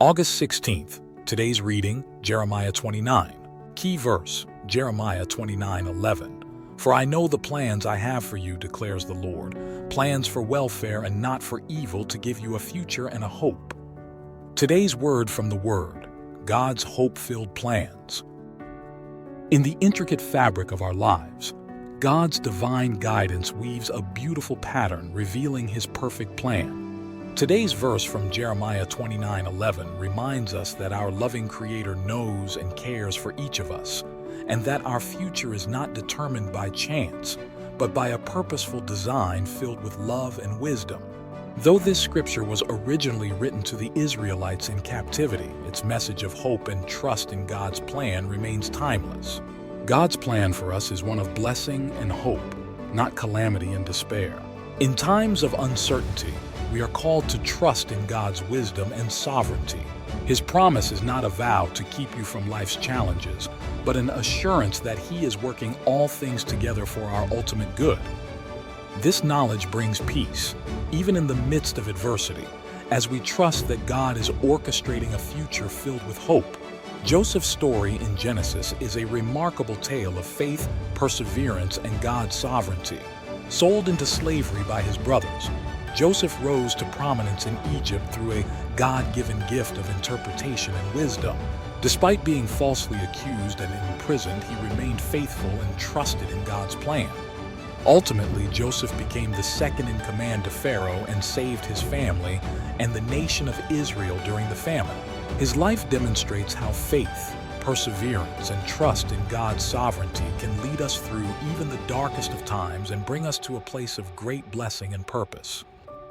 August 16th, today's reading, Jeremiah 29. Key verse, Jeremiah 29:11. For I know the plans I have for you, declares the Lord, plans for welfare and not for evil, to give you a future and a hope. Today's word from the Word, God's hope-filled plans. In the intricate fabric of our lives, God's divine guidance weaves a beautiful pattern revealing His perfect plan. Today's verse from Jeremiah 29:11 reminds us that our loving Creator knows and cares for each of us, and that our future is not determined by chance, but by a purposeful design filled with love and wisdom. Though this scripture was originally written to the Israelites in captivity, its message of hope and trust in God's plan remains timeless. God's plan for us is one of blessing and hope, not calamity and despair. In times of uncertainty, we are called to trust in God's wisdom and sovereignty. His promise is not a vow to keep you from life's challenges, but an assurance that He is working all things together for our ultimate good. This knowledge brings peace, even in the midst of adversity, as we trust that God is orchestrating a future filled with hope. Joseph's story in Genesis is a remarkable tale of faith, perseverance, and God's sovereignty. Sold into slavery by his brothers, Joseph rose to prominence in Egypt through a God-given gift of interpretation and wisdom. Despite being falsely accused and imprisoned, he remained faithful and trusted in God's plan. Ultimately, Joseph became the second in command to Pharaoh and saved his family and the nation of Israel during the famine. His life demonstrates how faith, perseverance, and trust in God's sovereignty can lead us through even the darkest of times and bring us to a place of great blessing and purpose.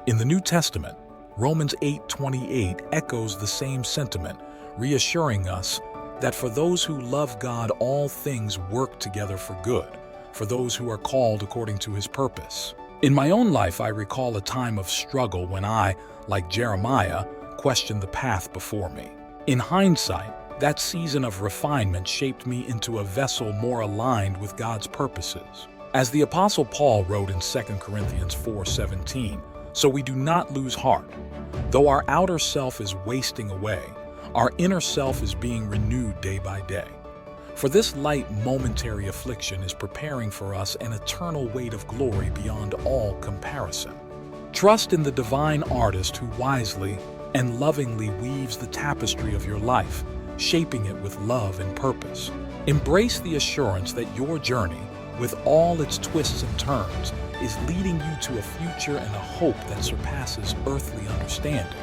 In the New Testament, Romans 8:28 echoes the same sentiment, reassuring us that for those who love God, all things work together for good, for those who are called according to His purpose. In my own life, I recall a time of struggle when I, like Jeremiah, questioned the path before me. In hindsight, that season of refinement shaped me into a vessel more aligned with God's purposes. As the Apostle Paul wrote in 2 Corinthians 4:17, so we do not lose heart. Though our outer self is wasting away, our inner self is being renewed day by day. For this light momentary affliction is preparing for us an eternal weight of glory beyond all comparison. Trust in the divine artist who wisely and lovingly weaves the tapestry of your life, shaping it with love and purpose. Embrace the assurance that your journey, with all its twists and turns, is leading you to a future and a hope that surpasses earthly understanding.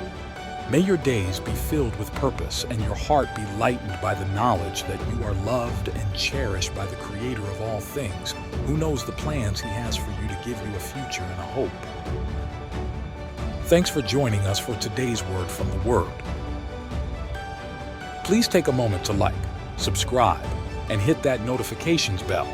May your days be filled with purpose and your heart be lightened by the knowledge that you are loved and cherished by the Creator of all things, who knows the plans He has for you to give you a future and a hope. Thanks for joining us for today's word from the Word. Please take a moment to like, subscribe, and hit that notifications bell